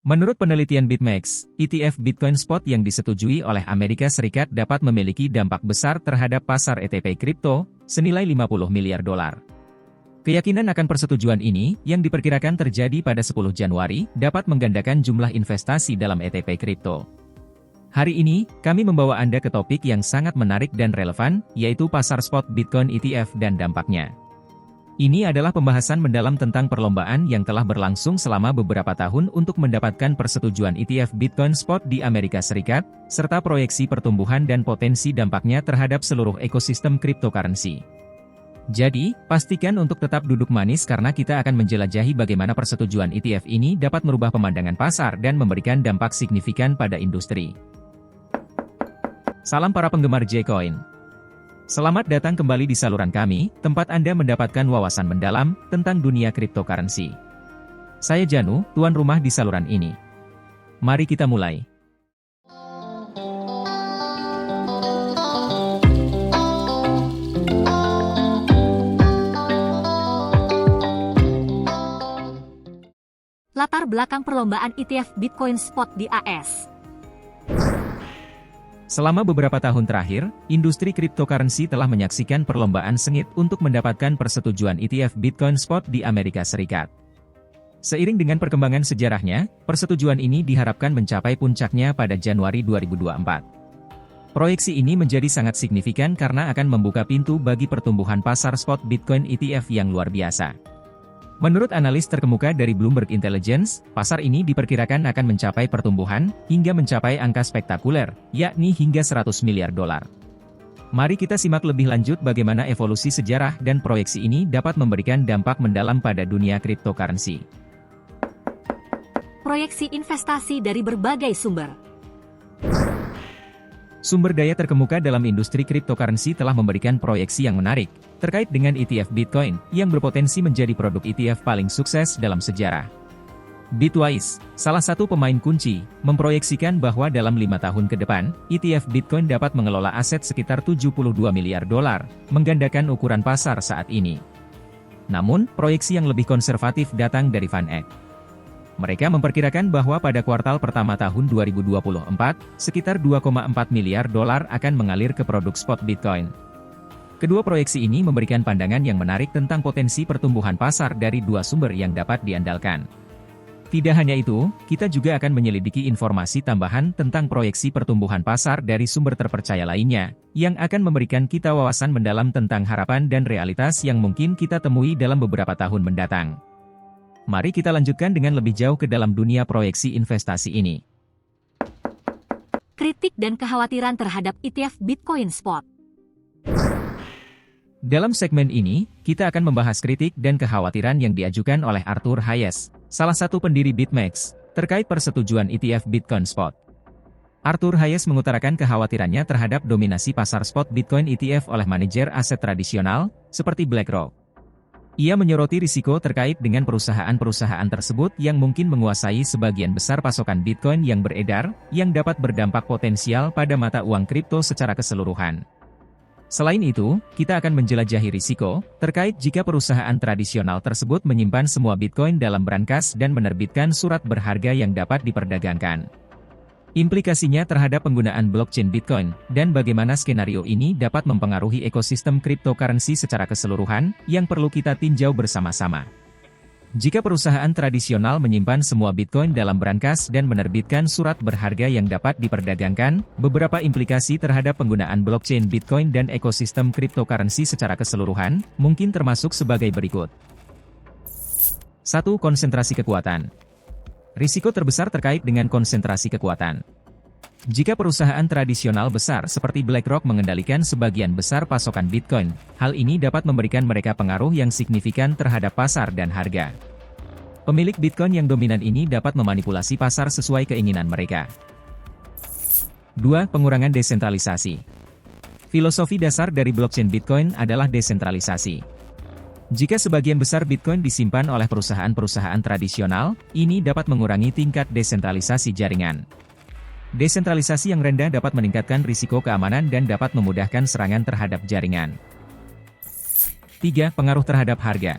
Menurut penelitian BitMEX, ETF Bitcoin Spot yang disetujui oleh Amerika Serikat dapat memiliki dampak besar terhadap pasar ETP kripto, senilai 50 miliar dolar. Keyakinan akan persetujuan ini, yang diperkirakan terjadi pada 10 Januari, dapat menggandakan jumlah investasi dalam ETP kripto. Hari ini, kami membawa Anda ke topik yang sangat menarik dan relevan, yaitu pasar spot Bitcoin ETF dan dampaknya. Ini adalah pembahasan mendalam tentang perlombaan yang telah berlangsung selama beberapa tahun untuk mendapatkan persetujuan ETF Bitcoin Spot di Amerika Serikat, serta proyeksi pertumbuhan dan potensi dampaknya terhadap seluruh ekosistem cryptocurrency. Jadi, pastikan untuk tetap duduk manis karena kita akan menjelajahi bagaimana persetujuan ETF ini dapat merubah pemandangan pasar dan memberikan dampak signifikan pada industri. Salam para penggemar J-Coin. Selamat datang kembali di saluran kami, tempat Anda mendapatkan wawasan mendalam tentang dunia cryptocurrency. Saya Janu, tuan rumah di saluran ini. Mari kita mulai. Latar belakang perlombaan ETF Bitcoin Spot di AS. Selama beberapa tahun terakhir, industri cryptocurrency telah menyaksikan perlombaan sengit untuk mendapatkan persetujuan ETF Bitcoin Spot di Amerika Serikat. Seiring dengan perkembangan sejarahnya, persetujuan ini diharapkan mencapai puncaknya pada Januari 2024. Proyeksi ini menjadi sangat signifikan karena akan membuka pintu bagi pertumbuhan pasar spot Bitcoin ETF yang luar biasa. Menurut analis terkemuka dari Bloomberg Intelligence, pasar ini diperkirakan akan mencapai pertumbuhan hingga mencapai angka spektakuler, yakni hingga 100 miliar dolar. Mari kita simak lebih lanjut bagaimana evolusi sejarah dan proyeksi ini dapat memberikan dampak mendalam pada dunia cryptocurrency. Proyeksi investasi dari berbagai sumber. Sumber daya terkemuka dalam industri cryptocurrency telah memberikan proyeksi yang menarik terkait dengan ETF Bitcoin yang berpotensi menjadi produk ETF paling sukses dalam sejarah. Bitwise, salah satu pemain kunci, memproyeksikan bahwa dalam 5 tahun ke depan, ETF Bitcoin dapat mengelola aset sekitar 72 miliar dolar, menggandakan ukuran pasar saat ini. Namun, proyeksi yang lebih konservatif datang dari VanEck. Mereka memperkirakan bahwa pada kuartal pertama tahun 2024, sekitar 2,4 miliar dolar akan mengalir ke produk spot Bitcoin. Kedua proyeksi ini memberikan pandangan yang menarik tentang potensi pertumbuhan pasar dari dua sumber yang dapat diandalkan. Tidak hanya itu, kita juga akan menyelidiki informasi tambahan tentang proyeksi pertumbuhan pasar dari sumber terpercaya lainnya, yang akan memberikan kita wawasan mendalam tentang harapan dan realitas yang mungkin kita temui dalam beberapa tahun mendatang. Mari kita lanjutkan dengan lebih jauh ke dalam dunia proyeksi investasi ini. Kritik dan kekhawatiran terhadap ETF Bitcoin Spot. Dalam segmen ini, kita akan membahas kritik dan kekhawatiran yang diajukan oleh Arthur Hayes, salah satu pendiri BitMEX, terkait persetujuan ETF Bitcoin Spot. Arthur Hayes mengutarakan kekhawatirannya terhadap dominasi pasar spot Bitcoin ETF oleh manajer aset tradisional, seperti BlackRock. Ia menyoroti risiko terkait dengan perusahaan-perusahaan tersebut yang mungkin menguasai sebagian besar pasokan Bitcoin yang beredar, yang dapat berdampak potensial pada mata uang kripto secara keseluruhan. Selain itu, kita akan menjelajahi risiko terkait jika perusahaan tradisional tersebut menyimpan semua Bitcoin dalam brankas dan menerbitkan surat berharga yang dapat diperdagangkan. Implikasinya terhadap penggunaan blockchain Bitcoin, dan bagaimana skenario ini dapat mempengaruhi ekosistem cryptocurrency secara keseluruhan, yang perlu kita tinjau bersama-sama. Jika perusahaan tradisional menyimpan semua Bitcoin dalam brankas dan menerbitkan surat berharga yang dapat diperdagangkan, beberapa implikasi terhadap penggunaan blockchain Bitcoin dan ekosistem cryptocurrency secara keseluruhan, mungkin termasuk sebagai berikut. 1. Konsentrasi kekuatan. Risiko terbesar terkait dengan konsentrasi kekuatan. Jika perusahaan tradisional besar seperti BlackRock mengendalikan sebagian besar pasokan Bitcoin, hal ini dapat memberikan mereka pengaruh yang signifikan terhadap pasar dan harga. Pemilik Bitcoin yang dominan ini dapat memanipulasi pasar sesuai keinginan mereka. 2. Pengurangan desentralisasi. Filosofi dasar dari blockchain Bitcoin adalah desentralisasi. Jika sebagian besar Bitcoin disimpan oleh perusahaan-perusahaan tradisional, ini dapat mengurangi tingkat desentralisasi jaringan. Desentralisasi yang rendah dapat meningkatkan risiko keamanan dan dapat memudahkan serangan terhadap jaringan. 3. Pengaruh terhadap harga.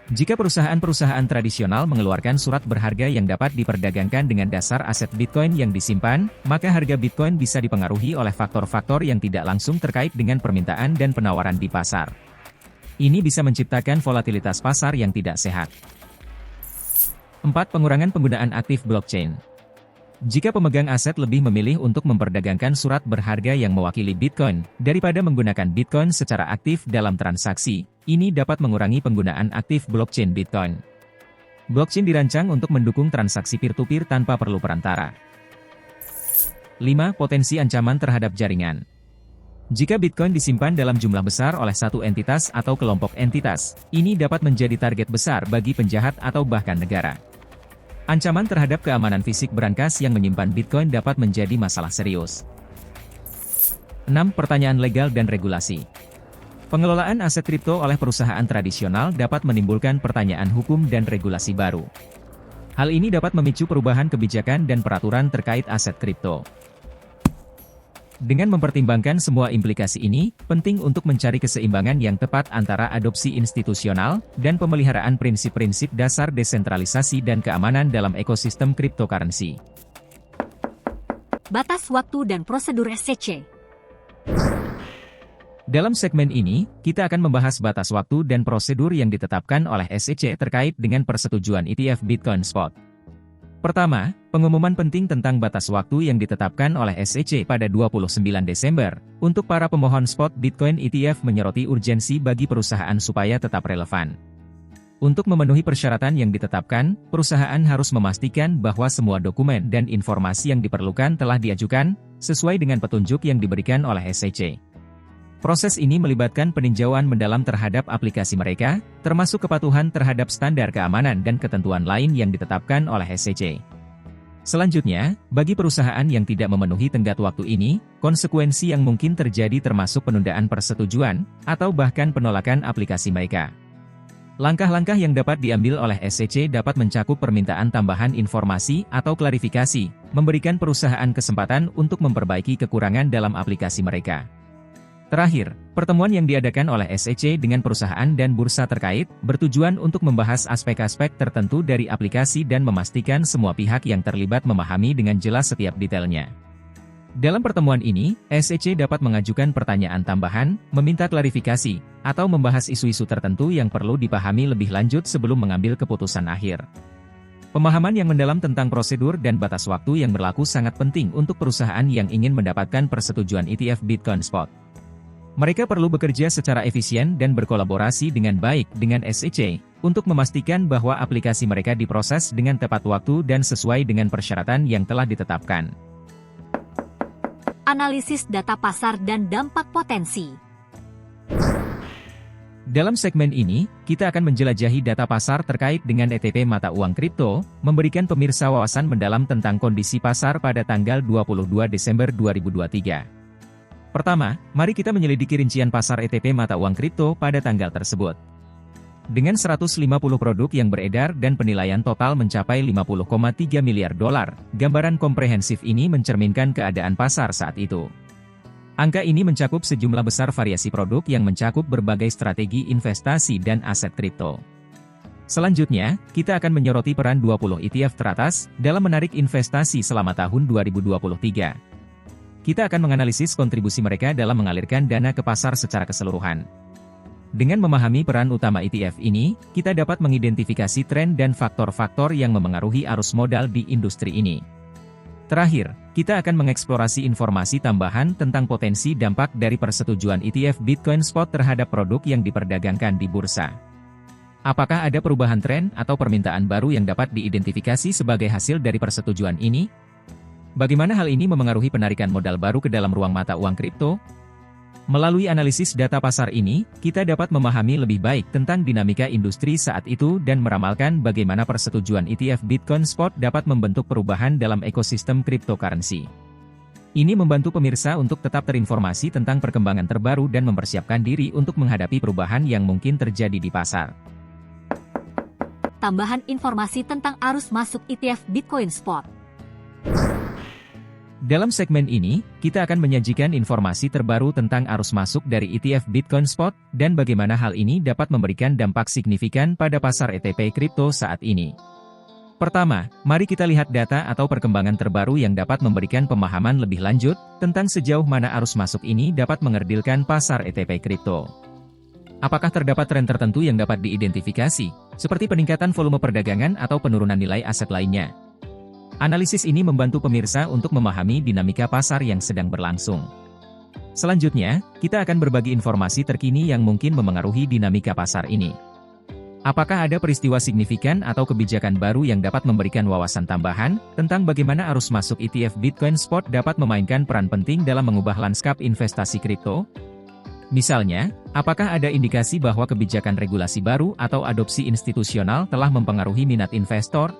Jika perusahaan-perusahaan tradisional mengeluarkan surat berharga yang dapat diperdagangkan dengan dasar aset Bitcoin yang disimpan, maka harga Bitcoin bisa dipengaruhi oleh faktor-faktor yang tidak langsung terkait dengan permintaan dan penawaran di pasar. Ini bisa menciptakan volatilitas pasar yang tidak sehat. 4. Pengurangan penggunaan aktif blockchain. Jika pemegang aset lebih memilih untuk memperdagangkan surat berharga yang mewakili Bitcoin, daripada menggunakan Bitcoin secara aktif dalam transaksi, ini dapat mengurangi penggunaan aktif blockchain Bitcoin. Blockchain dirancang untuk mendukung transaksi peer-to-peer tanpa perlu perantara. 5. Potensi ancaman terhadap jaringan. Jika Bitcoin disimpan dalam jumlah besar oleh satu entitas atau kelompok entitas, ini dapat menjadi target besar bagi penjahat atau bahkan negara. Ancaman terhadap keamanan fisik berangkas yang menyimpan Bitcoin dapat menjadi masalah serius. 6. Pertanyaan legal dan regulasi. Pengelolaan aset kripto oleh perusahaan tradisional dapat menimbulkan pertanyaan hukum dan regulasi baru. Hal ini dapat memicu perubahan kebijakan dan peraturan terkait aset kripto. Dengan mempertimbangkan semua implikasi ini, penting untuk mencari keseimbangan yang tepat antara adopsi institusional dan pemeliharaan prinsip-prinsip dasar desentralisasi dan keamanan dalam ekosistem cryptocurrency. Batas waktu dan prosedur SEC. Dalam segmen ini, kita akan membahas batas waktu dan prosedur yang ditetapkan oleh SEC terkait dengan persetujuan ETF Bitcoin Spot. Pertama, pengumuman penting tentang batas waktu yang ditetapkan oleh SEC pada 29 Desember. Untuk para pemohon spot Bitcoin ETF menyoroti urgensi bagi perusahaan supaya tetap relevan. Untuk memenuhi persyaratan yang ditetapkan, perusahaan harus memastikan bahwa semua dokumen dan informasi yang diperlukan telah diajukan, sesuai dengan petunjuk yang diberikan oleh SEC. Proses ini melibatkan peninjauan mendalam terhadap aplikasi mereka, termasuk kepatuhan terhadap standar keamanan dan ketentuan lain yang ditetapkan oleh SEC. Selanjutnya, bagi perusahaan yang tidak memenuhi tenggat waktu ini, konsekuensi yang mungkin terjadi termasuk penundaan persetujuan, atau bahkan penolakan aplikasi mereka. Langkah-langkah yang dapat diambil oleh SEC dapat mencakup permintaan tambahan informasi atau klarifikasi, memberikan perusahaan kesempatan untuk memperbaiki kekurangan dalam aplikasi mereka. Terakhir, pertemuan yang diadakan oleh SEC dengan perusahaan dan bursa terkait, bertujuan untuk membahas aspek-aspek tertentu dari aplikasi dan memastikan semua pihak yang terlibat memahami dengan jelas setiap detailnya. Dalam pertemuan ini, SEC dapat mengajukan pertanyaan tambahan, meminta klarifikasi, atau membahas isu-isu tertentu yang perlu dipahami lebih lanjut sebelum mengambil keputusan akhir. Pemahaman yang mendalam tentang prosedur dan batas waktu yang berlaku sangat penting untuk perusahaan yang ingin mendapatkan persetujuan ETF Bitcoin Spot. Mereka perlu bekerja secara efisien dan berkolaborasi dengan baik dengan SEC, untuk memastikan bahwa aplikasi mereka diproses dengan tepat waktu dan sesuai dengan persyaratan yang telah ditetapkan. Analisis data pasar dan dampak potensi. Dalam segmen ini, kita akan menjelajahi data pasar terkait dengan ETP mata uang kripto, memberikan pemirsa wawasan mendalam tentang kondisi pasar pada tanggal 22 Desember 2023. Pertama, mari kita menyelidiki rincian pasar ETP mata uang kripto pada tanggal tersebut. Dengan 150 produk yang beredar dan penilaian total mencapai 50,3 miliar dolar, gambaran komprehensif ini mencerminkan keadaan pasar saat itu. Angka ini mencakup sejumlah besar variasi produk yang mencakup berbagai strategi investasi dan aset kripto. Selanjutnya, kita akan menyoroti peran 20 ETF teratas dalam menarik investasi selama tahun 2023. Kita akan menganalisis kontribusi mereka dalam mengalirkan dana ke pasar secara keseluruhan. Dengan memahami peran utama ETF ini, kita dapat mengidentifikasi tren dan faktor-faktor yang memengaruhi arus modal di industri ini. Terakhir, kita akan mengeksplorasi informasi tambahan tentang potensi dampak dari persetujuan ETF Bitcoin Spot terhadap produk yang diperdagangkan di bursa. Apakah ada perubahan tren atau permintaan baru yang dapat diidentifikasi sebagai hasil dari persetujuan ini? Bagaimana hal ini memengaruhi penarikan modal baru ke dalam ruang mata uang kripto? Melalui analisis data pasar ini, kita dapat memahami lebih baik tentang dinamika industri saat itu dan meramalkan bagaimana persetujuan ETF Bitcoin Spot dapat membentuk perubahan dalam ekosistem cryptocurrency. Ini membantu pemirsa untuk tetap terinformasi tentang perkembangan terbaru dan mempersiapkan diri untuk menghadapi perubahan yang mungkin terjadi di pasar. Tambahan informasi tentang arus masuk ETF Bitcoin Spot. Dalam segmen ini, kita akan menyajikan informasi terbaru tentang arus masuk dari ETF Bitcoin Spot, dan bagaimana hal ini dapat memberikan dampak signifikan pada pasar ETP kripto saat ini. Pertama, mari kita lihat data atau perkembangan terbaru yang dapat memberikan pemahaman lebih lanjut tentang sejauh mana arus masuk ini dapat mengerdilkan pasar ETP kripto. Apakah terdapat tren tertentu yang dapat diidentifikasi, seperti peningkatan volume perdagangan atau penurunan nilai aset lainnya? Analisis ini membantu pemirsa untuk memahami dinamika pasar yang sedang berlangsung. Selanjutnya, kita akan berbagi informasi terkini yang mungkin memengaruhi dinamika pasar ini. Apakah ada peristiwa signifikan atau kebijakan baru yang dapat memberikan wawasan tambahan tentang bagaimana arus masuk ETF Bitcoin Spot dapat memainkan peran penting dalam mengubah lanskap investasi kripto? Misalnya, apakah ada indikasi bahwa kebijakan regulasi baru atau adopsi institusional telah mempengaruhi minat investor?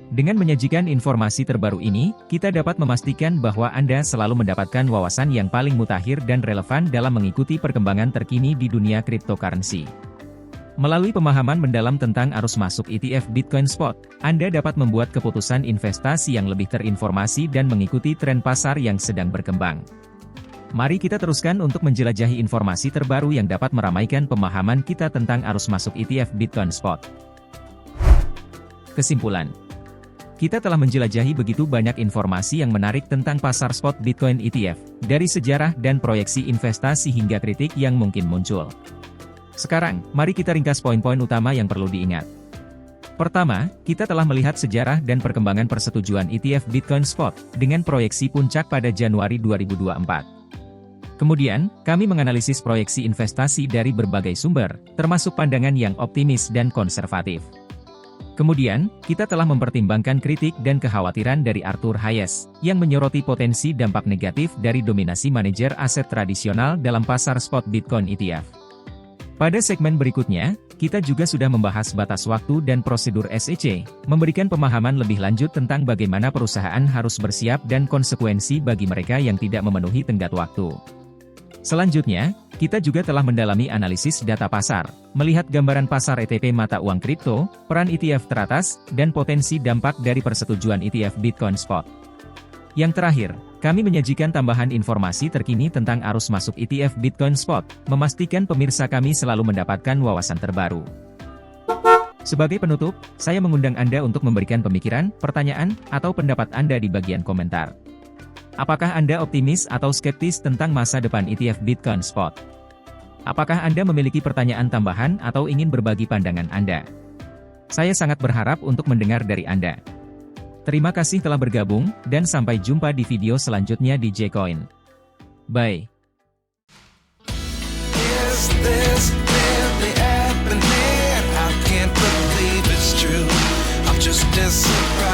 Dengan menyajikan informasi terbaru ini, kita dapat memastikan bahwa Anda selalu mendapatkan wawasan yang paling mutakhir dan relevan dalam mengikuti perkembangan terkini di dunia cryptocurrency. Melalui pemahaman mendalam tentang arus masuk ETF Bitcoin Spot, Anda dapat membuat keputusan investasi yang lebih terinformasi dan mengikuti tren pasar yang sedang berkembang. Mari kita teruskan untuk menjelajahi informasi terbaru yang dapat meramaikan pemahaman kita tentang arus masuk ETF Bitcoin Spot. Kesimpulan. Kita telah menjelajahi begitu banyak informasi yang menarik tentang pasar spot Bitcoin ETF, dari sejarah dan proyeksi investasi hingga kritik yang mungkin muncul. Sekarang, mari kita ringkas poin-poin utama yang perlu diingat. Pertama, kita telah melihat sejarah dan perkembangan persetujuan ETF Bitcoin Spot, dengan proyeksi puncak pada Januari 2024. Kemudian, kami menganalisis proyeksi investasi dari berbagai sumber, termasuk pandangan yang optimis dan konservatif. Kemudian, kita telah mempertimbangkan kritik dan kekhawatiran dari Arthur Hayes, yang menyoroti potensi dampak negatif dari dominasi manajer aset tradisional dalam pasar spot Bitcoin ETF. Pada segmen berikutnya, kita juga sudah membahas batas waktu dan prosedur SEC, memberikan pemahaman lebih lanjut tentang bagaimana perusahaan harus bersiap dan konsekuensi bagi mereka yang tidak memenuhi tenggat waktu. Selanjutnya, kita juga telah mendalami analisis data pasar, melihat gambaran pasar ETP mata uang kripto, peran ETF teratas, dan potensi dampak dari persetujuan ETF Bitcoin Spot. Yang terakhir, kami menyajikan tambahan informasi terkini tentang arus masuk ETF Bitcoin Spot, memastikan pemirsa kami selalu mendapatkan wawasan terbaru. Sebagai penutup, saya mengundang Anda untuk memberikan pemikiran, pertanyaan, atau pendapat Anda di bagian komentar. Apakah Anda optimis atau skeptis tentang masa depan ETF Bitcoin Spot? Apakah Anda memiliki pertanyaan tambahan atau ingin berbagi pandangan Anda? Saya sangat berharap untuk mendengar dari Anda. Terima kasih telah bergabung, dan sampai jumpa di video selanjutnya di J-Coin. Bye. Is this really happening? I can't believe it's true. I'm just as surprised.